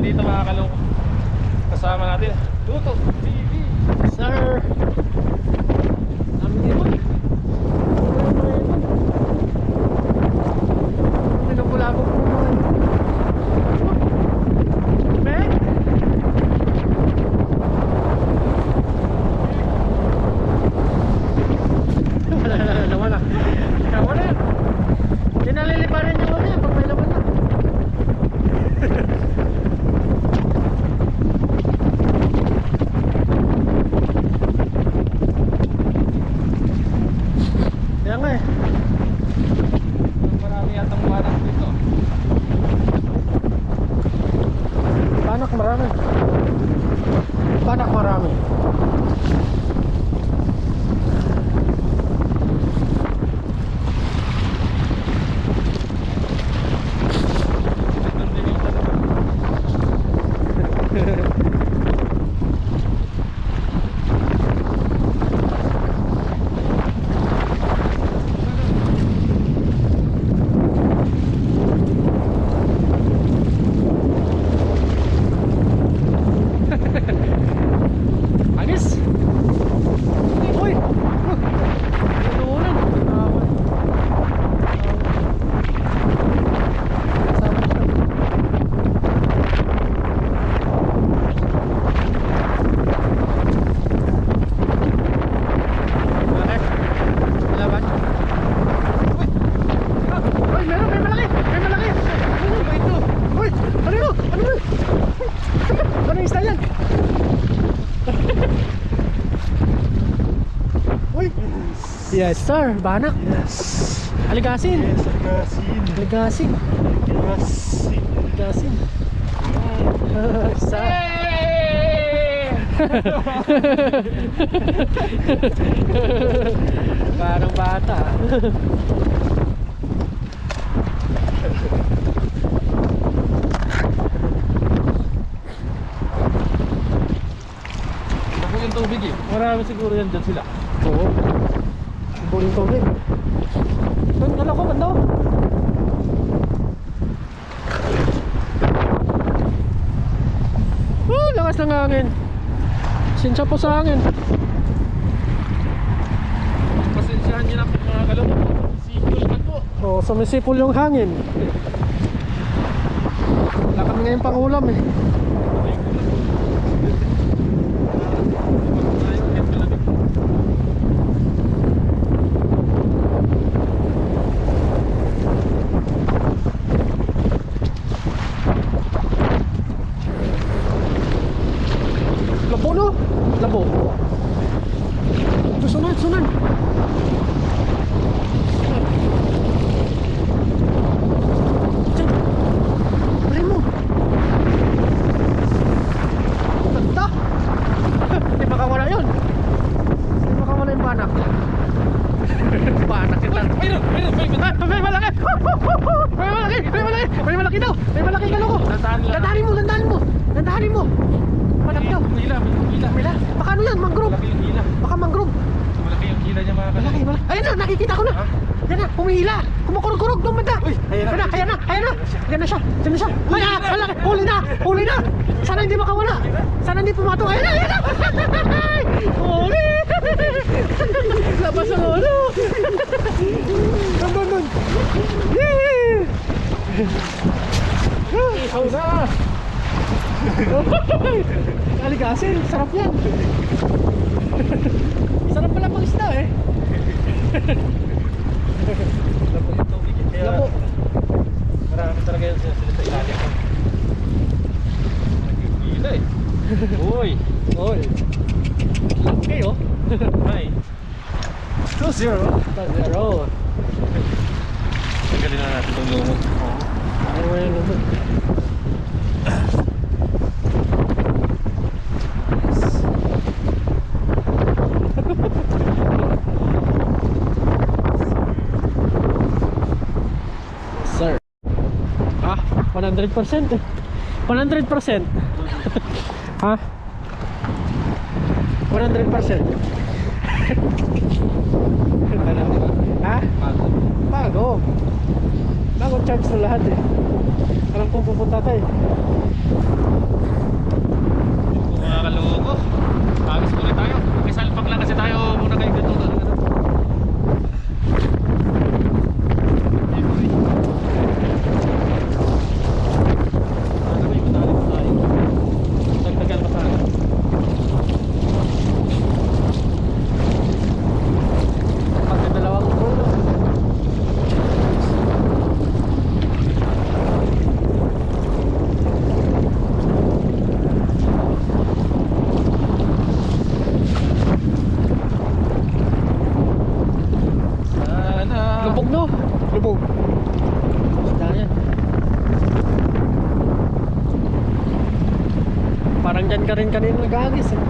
dito mga kaloko. Kasama natin Tutok TV. Sir, kami ibon. Pinagulabog mo naman. Ben? Wala. Wala. Hindi naliliparin yung ulo yan pag may laman na. Kaya nga eh. Marami yatang banak dito. Panak marami. Panak marami. Agis. Uy. Inuulan. Uy, meron, may malaki. May malaki. Ano ba ito? Uy, ano yun? Ano yun? Ano yung isda yan? Uy. Yes sir, banak. Yes. Aligasin. Yes, agasin. Aligasin. Agasin. Aligasin. Sa. Parang bata. Ako yung tubig eh. Marami siguro yan dyan sila. Oo. Buling tubig. Doon, dala ko, banda ko. Lakas ng hangin. Sinsya po sa hangin. Pasensyahan nyo na po mga kaloko. Sipol man po. Oo, sumisipol yung hangin. Wala kami ngayon pang ulam eh. Labo no? Labo. Ito sunod, sunod. Diyan. Bari mo. Ganda. Hindi makawala yun. Hindi makawala yung banak. Banak kita. Mayroon! May malaki. May malaki. May malaki. May malaki daw. May malaki ka loko. Dandahan lang. Dandahanin mo. Dandahanin mo. Malaki daw. Hila. Mila. Baka ano yan? Mangrove. Malaki yung hila. Baka mangrove. Malaki yung hila niya mga kaloko. Malaki, malaki. Ayun na, nakikita ko na. Ha? Yan na, humihila. Kumukurog-kurog doon banda. Uy, ayan na. Ayan na. Ayan na siya. Ayan na siya. Ay, malaki. Huli na. Sana hindi makawala. Sana hindi pumato. Ayan na. Huli. Labas ang ulo. Doon. Ihaw na! Aligasin, sarap yan. Sarap pala pang isda eh. Labo yung tubig eh. Kaya Labo. marami talaga yan sila sa ilalim. Nagigila eh. Uy! Oy. Okay oh. Ay! 2-0. 2-0. Tagalin na natin itong lumot. Ano mo yung lumot? Sir. 100% eh. 100%. Ha? 100%. Ha? Bago. Bago charge na lahat eh. Alam kong pupunta tayo. Parang dyan ka rin kanina nag-agis eh.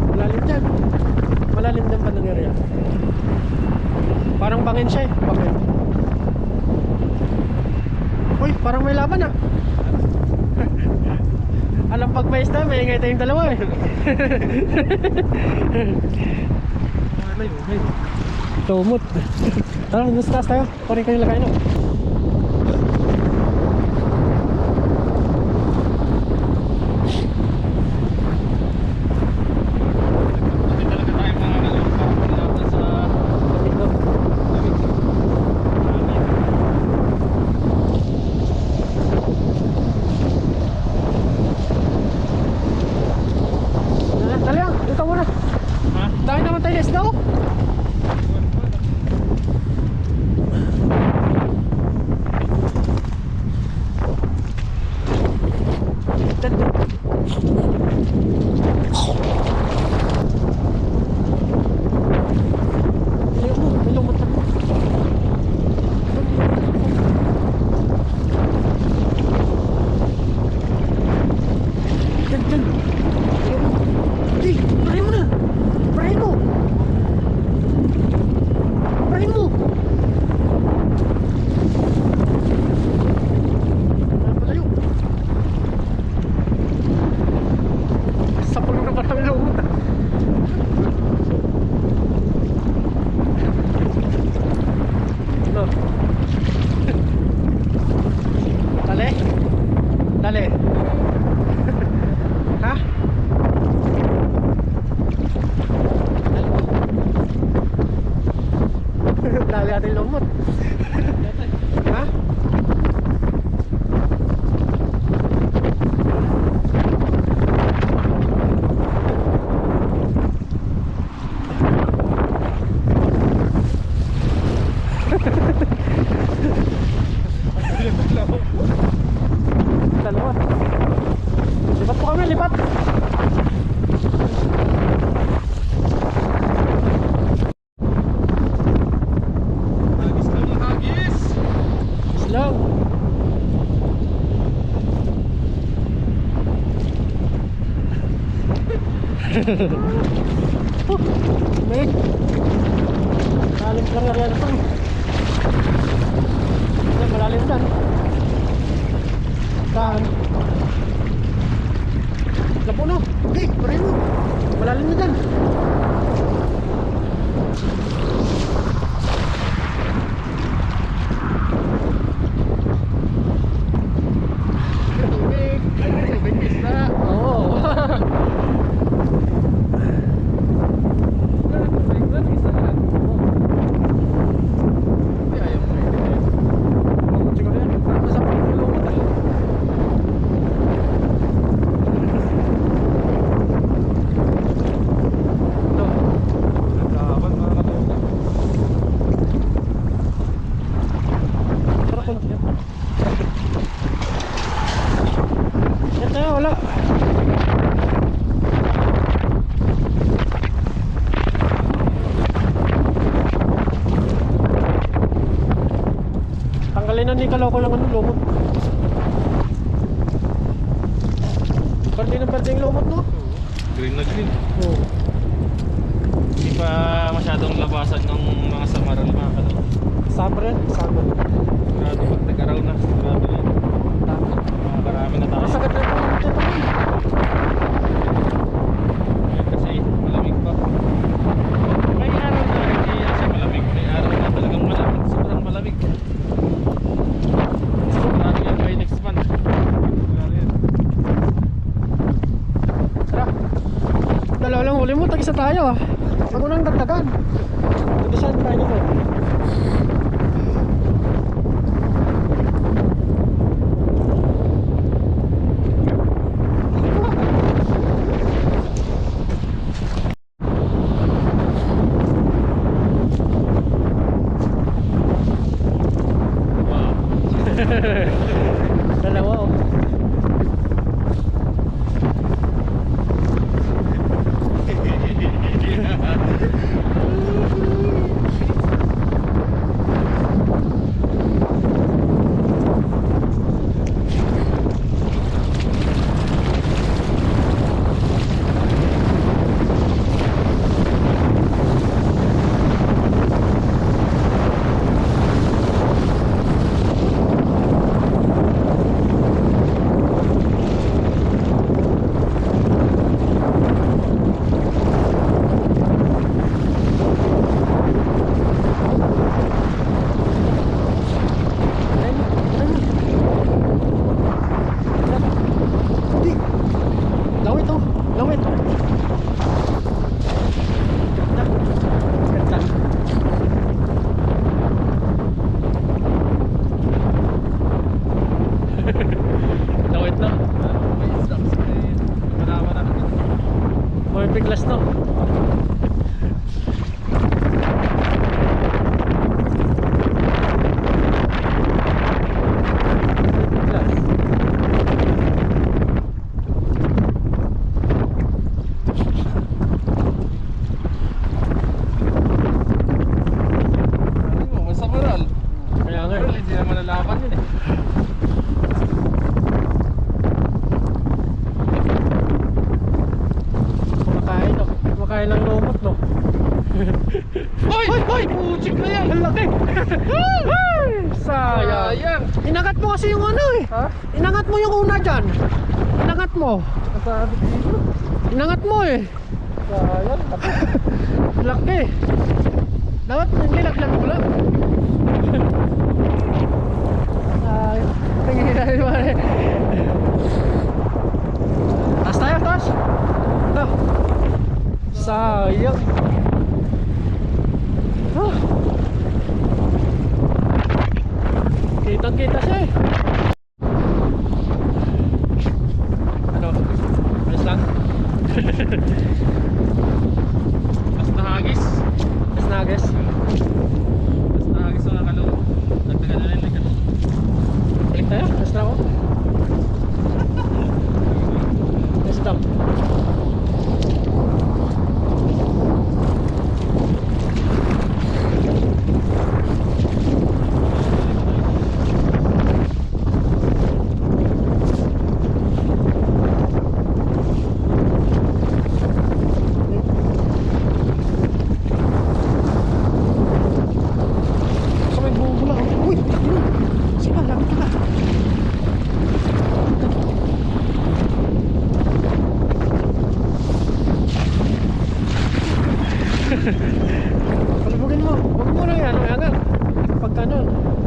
Malalim dyan. Malalim din pa ng area. Parang bangin siya eh. Bangin. Uy, parang may laban ah. Alam pag may isda, may ingay tayong dalawa eh. May. Tumot. Tara, nasa taas tayo. Kunin ko yung lagay no. Hindi talaga tayo mga kalong para sa Dito. Dali lang, dito muna. ha? Dahil naman tayo isda oh. Sa puno na parang lumot ah. Ito. Dali. Dali. Ha? Dali ating lumot. Ha? Dalawa. Lipat po kami, lipat. Hagis lang ng hagis. Slow. Meg. Malalim ka nga yan ito. Malalim yan. Saan? Lapo na. Okay, pareho mo. Malalim na dyan. Tubig. Tubig isda. Oo. Tubig isda na. Hindi ayaw mo eh. Siguro yan. Masap yung lumot ah. Ito. Nagkahaban mga kalong. Tara ko. Yan tayo, wala. Tanggalin na ni Kaloko lang ano, lumot. Berde ng berde yung lumot, no? Green na green. Oo. Hindi pa masyadong labasan ng mga samaran mga kalong. Summer yan, summer. Sigurado pag nag-araw na. Sigurado yan. Tama. Marami na tayo. Masakit na ito dito. Kasi malamig pa. May araw na hindi yan siya malamig. May araw na talagang malamig. Sobrang malamig. Sigurado yan by next month. Sigurado yan. Tara. Dalawa lang huli mo, tag-isa tayo ah. Wag mo nang dagdagan. Tag-isa tayo nito. Dalawa oh. Douglas to. Ano mo, masamaral. Kaya nga. Well, hindi naman nalaman yun eh. Kumakain no. Kumakain ng lumot no. Hoy! Hoy! Puchik na yan! Ang laki. Sayang. Sayang! Inangat mo kasi yung ano eh. Ha? Inangat mo yung una dyan. Inangat mo. Kasabi dito. Inangat mo eh. Sayang. Laki. Dapat nilaglag mo lang. Sayang. Tingnan mo eh. Taas tayo, taas. Ito. Sayang. Ah. Kitang kita siya eh. Ano? Ayos lang? Mas nahagis. Mas nagas. Mas nahagis ang nakalo. Nagtagal na rin. Balik tayo. Mas na ako. Let's stop. Sa may bubula. Uy! Ano? Sige, lapit ka. Palabugin mo. Huwag mo lang yan. Angat. Pagka ano.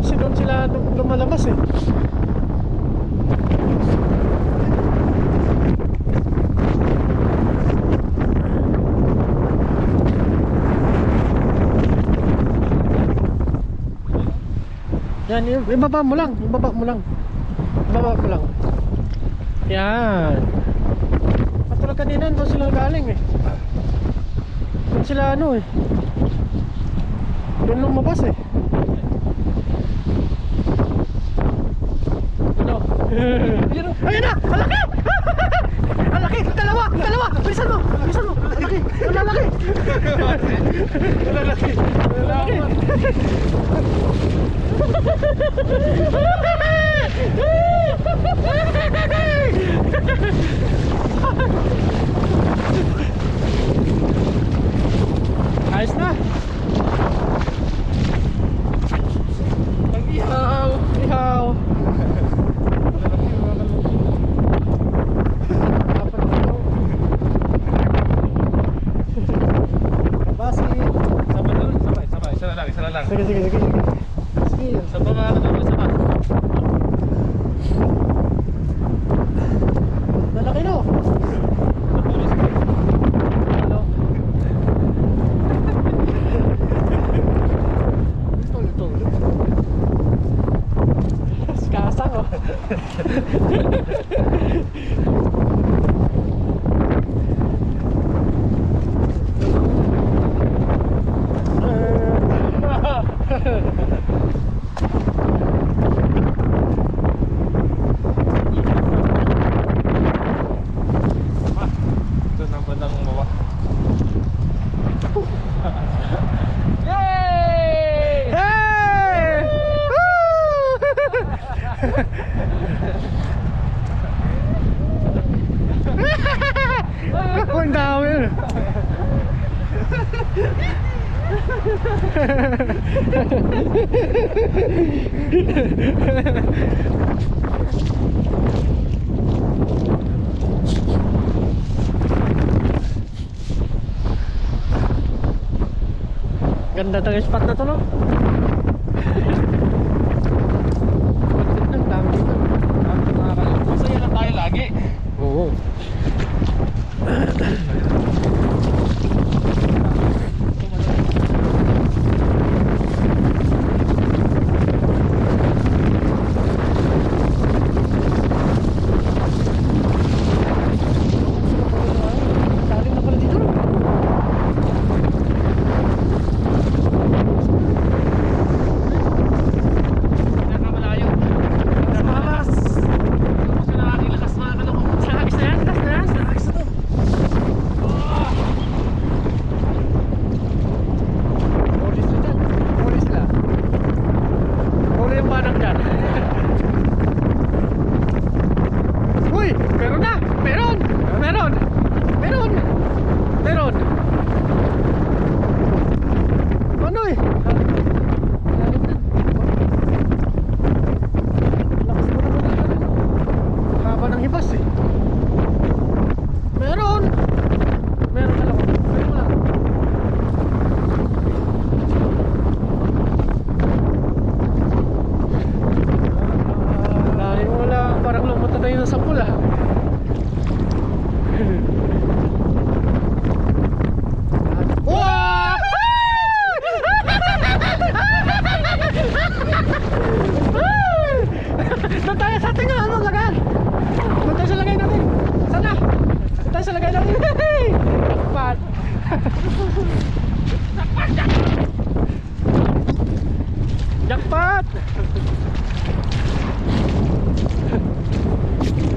Kasi doon sila lumalabas eh. Yan, ibaba mo lang. Ibaba mo lang. Ibaba mo lang. Yan. Patulad kanina, doon sila galing eh. Doon sila ano eh. Doon lumabas eh. Ano? Ayun na! Ang laki! Ang laki! Dalawa! Dalawa! Bilisan mo! Bilisan mo! Ang laki! Ang lalaki! Ang lalaki! Ang lalaki! Ayos na! Ang ihaw! Ihaw! Basi! Sabay na lang, sabay, sabay. Isa na lang, isa na lang. Sige, sige, sige. Sige. Sa baba na naman, isa pa. Lalaki no? Napulis ko. Ano? Ito. Kasang oh. Ito na bandang baba. Yay! Hey! Woo! Ang dami. Ganda tong spot na to no? Ang dami dito. Masaya na tayo lagi. Oo. Daling na pala dito no?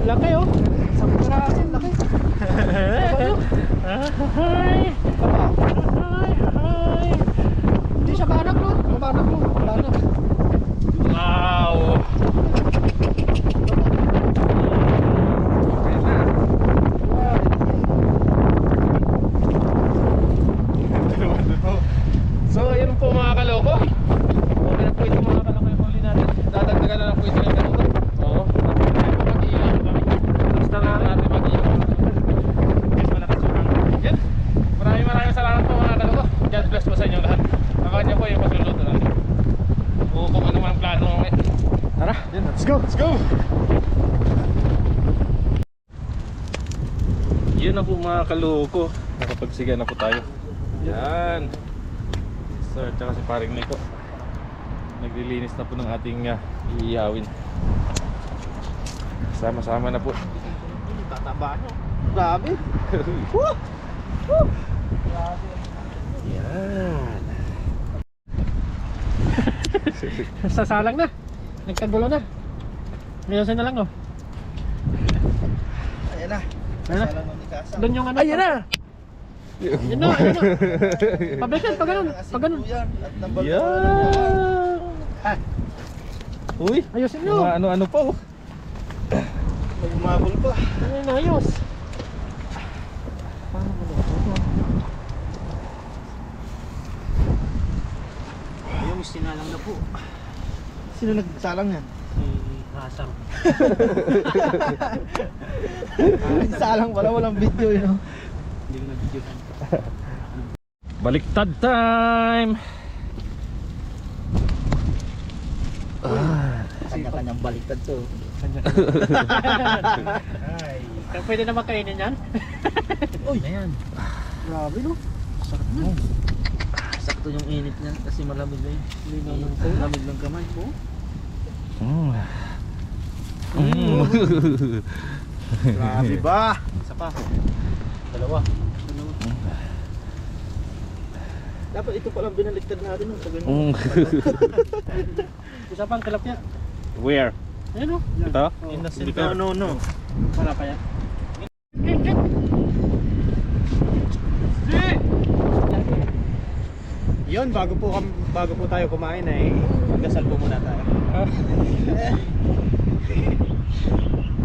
Laki oh. Isang pirasin, laki. Hi. Hi. Hindi siya banak no. Banak no. Banak. Wow! So ayun po mga kaloko. Okay na po ito mga kaloko yung huli natin. Dadagdagan na lang po ito yung kaloko. Oo. Mag-iilang kami. Basta na natin mag-iilang. Yes, malakas yung hangin. Yan. Maraming salamat po mga kaloko. God bless po sa inyo lahat. Abangan niyo po yung pasulot natin. O kung ano man ang plano ngayon. Tara, let's go. Let's go! Yun na po mga kaloko. Nakapagsiga na po tayo. Yan. Sir, tsaka si paring Nico. Naglilinis na po ng ating iihawin. Sama-sama na po. Tataba nyo. Grabe. Yan. Sasalang na. Nagkagulo na. Ngayon na lang oh. Ayan na. Ayan na. Salang ni Kasa. Doon yung ano. Ayan na! Yun na, yun na. Pablikan, pag ganun. Pag ganun. Yan! Uy! Ayusin nyo. Mga ano-ano pa oh. May umabol pa. Ayun, ayos. Paano mo na? Ayun, sinalang na po. Sino nagsalang yan? Si Hasang. Salang pala, walang video yun. Hindi ko na-video. Baliktad time! Kanya-kanyang baliktad to. Ay, pwede na makainin yan? Uy! Ayan. Grabe no? Sakto na. Sakto yung init niya kasi malamig na yun. Malamig ng kamay po. Grabe ba? Isa pa. Dalawa. Dapat ito palang binaliktad natin nung pag Isa pang tilapia. Where? Ayun o. Ito? Innocent. Dito. No. Wala pa yan. Yun, bago po tayo kumain ay magdasal po muna tayo.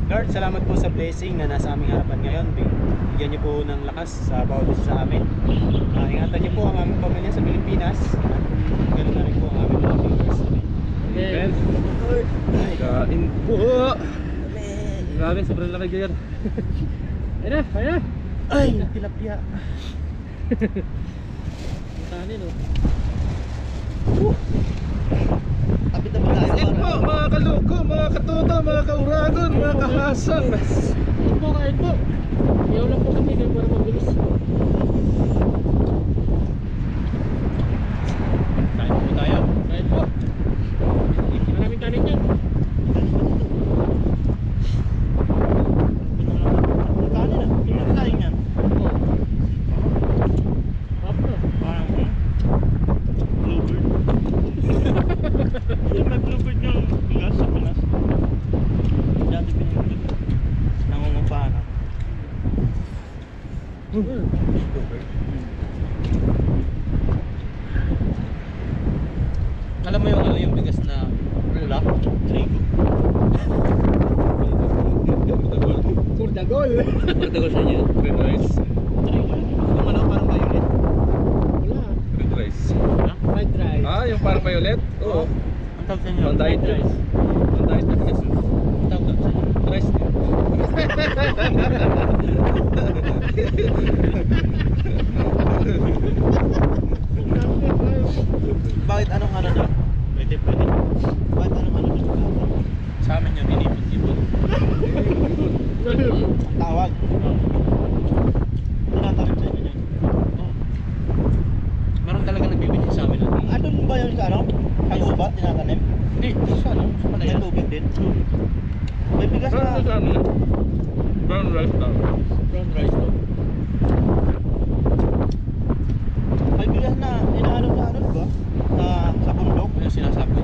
Lord, salamat po sa blessing na nasa aming harapan ngayon. Bigyan niyo po ng lakas sa bawat isa sa amin. Ingatan niyo po ang aming pamilya sa Pilipinas. At ganoon na rin po ang aming mga viewers. Amen. Kain po! Grabe, sobrang laki ganyan. Ayun na, ayun na. Ay, tilapia. Kanin o. Tabi-tabi tayo. Kain po mga kaloko, mga katuta, mga kauragon, mga kahasang. Kain po, kain po. Iyaw lang po kami, kaya para mabilis. Kain po tayo. Kain po. Maraming kanin yan. Kanin na. Pinakain yan. Papa. Parang bluebird. Yung may bluebird yung bigas sa Pinas. Dati pinagulog. Nangungupahan ako. Alam mo yung ano yung bigas na lula? Trigo. Kurdagol. Matagol sa inyo. Red rice. Trigo. Yung ano parang violet. Wala. Red rice. Fried rice. Ah, yung parang violet? Oo. Ang tawag sa inyo? Ang diet rice. Ang diet na bigas. Ang tawag sa inyo? Rice din. Bakit anong ano doon? Pwede. Bakit anong ano doon? Sa amin yun, inipon-ipon. Tawag. Tinatanim sa inyo dyan. Meron talaga nagbibigay sa amin. Ano ba yung sa ano? Ang ubat tinatanim? Hindi, sa ano? Sa May tubig din. May bigas Meron na. sa amin. Brown rice daw. Brown rice to. May bigas na inaano sa ano ba? Sa bundok. Yung sinasabi.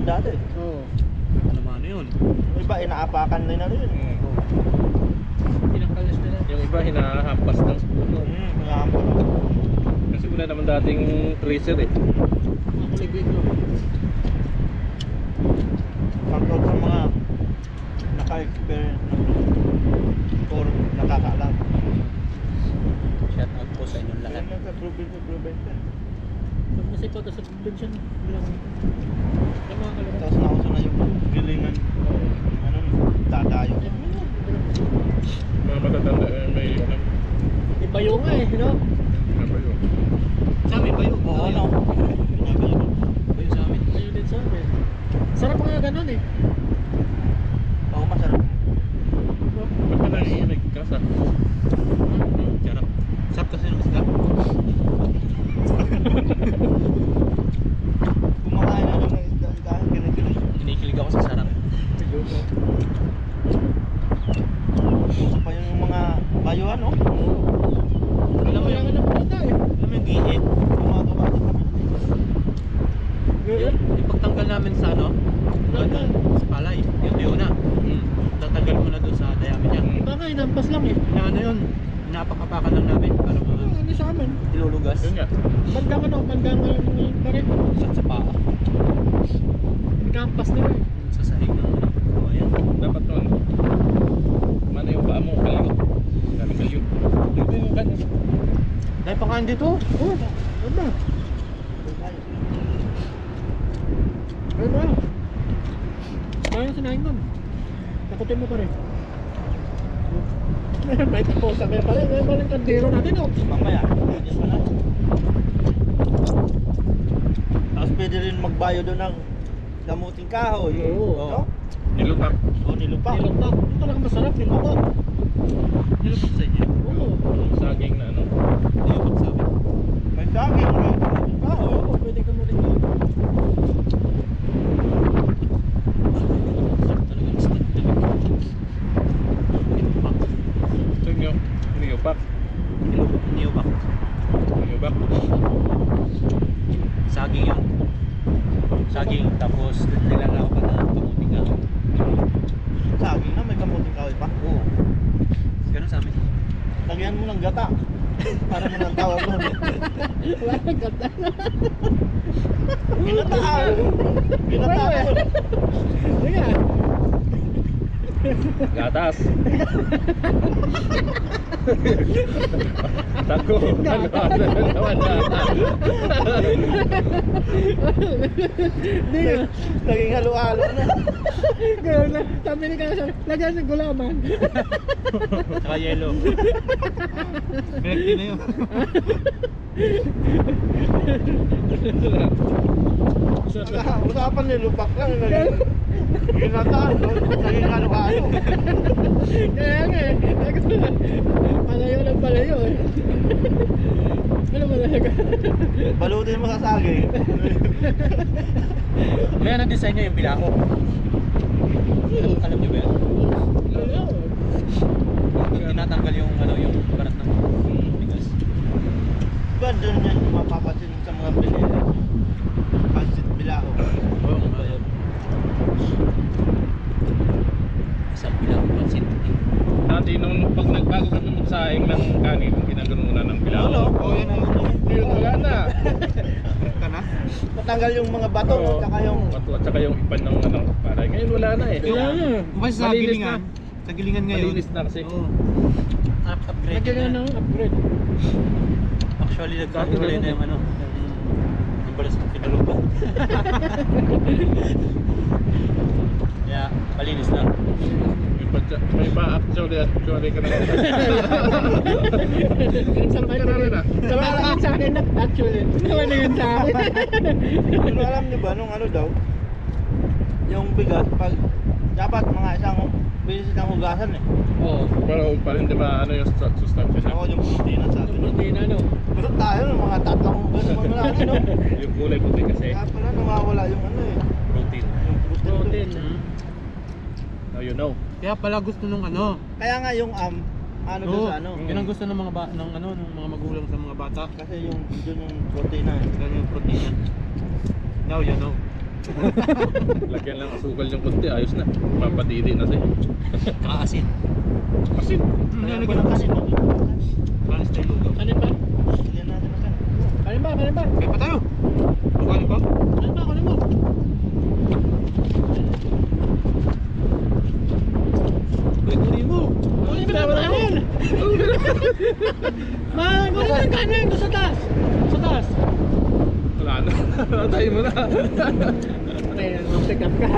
dati. Oo. Ano man yun? Yung iba, inaapakan na yun. Pinakalas nila. Yung iba hinahampas ng puno. Nakahampas. Kasi wala naman dating tracer eh. Ako ligwig ko. Pagkot sa mga naka-experience na or nakakaalam. Shout out po sa inyong lahat. Yan sa province. Pag masipag ka sa probinsya, bilang yung mga kalungan. Tapos nauso na yung gilingan. Ano, dadayo. Mga matatanda may ano. Iba yung nga eh, no? Ano ba yun? Sa amin bayo? Oo, no. Bayo sa amin. Ayun din sa amin. Sarap nga ganun eh. Oo, masarap. Ba't ka nanginig ka sa? Sarap. Sarap kasi ng isda. Kumakain na lang ng isda. Dahil kinikilig. Kinikilig ako sa sarap. Gusto pa yung mga bayuhan, no? Alam mo yung alam kita eh. Alam mo yung giit? Gumagawa sa kami. Yun, yung pagtanggal namin sa ano? Ano? Sa palay. Yun na. Tatanggal mo na doon sa dayami niya. Iba nga, inampas lang eh. Na ano yun? Napakapakan lang namin para Ano sa amin? ilulugas. Yun nga. Bandang pa rin. Sa paa. Kampas nila eh. Sa sahig ng ano. O, ayan. Dapat nun. Mana yung paa mo? Kalyo. Daming kalyo. Yung ganyan. Dahil pakain dito. Oo, ano ba? Ayun ba? Kaya sinahin nun. Takutin mo pa rin. May taposa kaya pala. May maling kandero natin oh. Mamaya. Yan pala. Tapos pwede rin magbayo doon ng gamuting kahoy. Oo. No? Nilupak. O, nilupak. Nilupak. Ito talagang masarap. Nilupak. Nilupak sa inyo. Oo. Yung saging na ano. Nilupak sa amin. May saging. May gamuting kahoy. Oo, pwede ka mo rin yun. Talagang stick talaga. Nilupak. Ito yung nilupak. Nilupak. Nilupak. Saging yun. Saging. Tapos nilalako pa ng kamuting kahoy. Saging na? May kamuting kahoy pa? Oo. Ganun sa amin. Lagyan mo ng gata. Para mo ng tawag mo. Wala nang ganda. Ginataan. Ginataan. Sige. Gatas. Tako. Hindi nga. Naging halo-halo na. Gano'n na. Sabi ni Kasha, lagyan ng gulaman. Saka yelo. Pinagdi na yun. Usapan nilupak lang. Ginataan. Naging halo-halo. Kaya nga eh. Palayo ng palayo eh. Ano ba talaga? Balutin mo sa saging. May ano din sa inyo yung bilako? Alam niyo ba yan? Tinatanggal yung ano yung barat ng bigas. Ba doon yan mapapansin sa mga binili? Pansit bilako. Oo, mga yan. Isang bilako pansit. Dati nung pag nagbago kami magsaing ng kanin, ginagano muna ng pilaw. Oo, yan na yun. Wala na. Ka na? Matanggal yung mga bato Oo. at saka yung... Bato at saka yung ipan ng ano. Para ngayon wala na eh. Wala na. Kasi sa Malinis gilingan, sa gilingan ngayon. Malinis na kasi. Oo. Upgrade Lagyan na. na ng upgrade. Actually, nagka-upgrade na yung ano. Yung balas ng pinalupa. Kaya, malinis na. May pa actually ka na. Sabay na rin ah. Sabay na rin sa akin na actually. Sabay na yun sa akin. Pero alam niyo ba, nung ano daw, yung bigas, pag dapat mga isang bisis ng hugasan eh. Oo. Pero pa rin di ba ano yung sustansya niya? Ako yung protein sa atin. Protein ano. Pero tayo, ng mga tatlong hugasan naman lang, no? Yung kulay puti kasi. Kaya pala nawawala yung ano eh. Protein. Yung Protein. Now you know. Kaya pala gusto nung ano. Kaya nga yung ano doon Oo, sa ano. yun ang gusto ng mga ng ano ng mga magulang sa mga bata. Kasi yung doon yung protein na eh. Ganyan yung protein. Now you know. Lagyan lang asukal yung kunti, ayos na. Papatili na sa'yo. Kaasin. Asin. Ano ko ng asin? Panis tayo lugaw. Kanin ba? Lagyan natin ng kanin. Kanin ba? Kanin ba? Kaya pa tayo. Kukanin pa? Kanin ba? Kanin mo? Kunin mo. Kunin mo na ba kanin? Ma, kunin mo yung kanin. Doon sa taas. Sa taas. Wala na. Tayo mo na. Okay, mag-pick up ka.